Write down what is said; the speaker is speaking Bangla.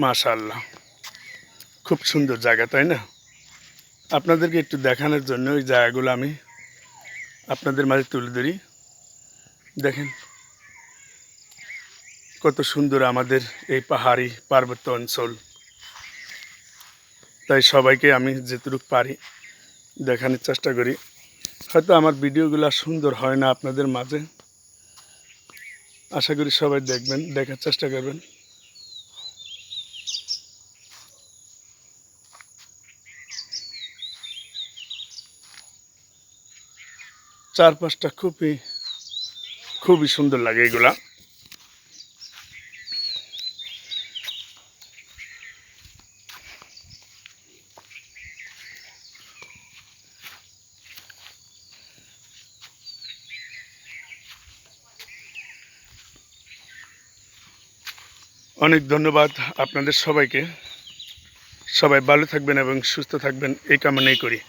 মাশাআল্লাহ, খুব সুন্দর জায়গা, তাই না? আপনাদেরকে একটু দেখানোর জন্য ওই জায়গাগুলো আমি আপনাদের মাঝে তুলে ধরি। দেখেন কত সুন্দর আমাদের এই পাহাড়ি পার্বত্য অঞ্চল। তাই সবাইকে আমি যেটুকু পারি দেখানোর চেষ্টা করি। হয়তো আমার ভিডিওগুলো সুন্দর হয় না আপনাদের মাঝে, আশা করি সবাই দেখবেন, দেখার চেষ্টা করবেন। চারপাশটা খুবই সুন্দর লাগে এগুলা। অনেক ধন্যবাদ আপনাদের সবাইকে। সবাই ভালো থাকবেন এবং সুস্থ থাকবেন এই কামনাই করি।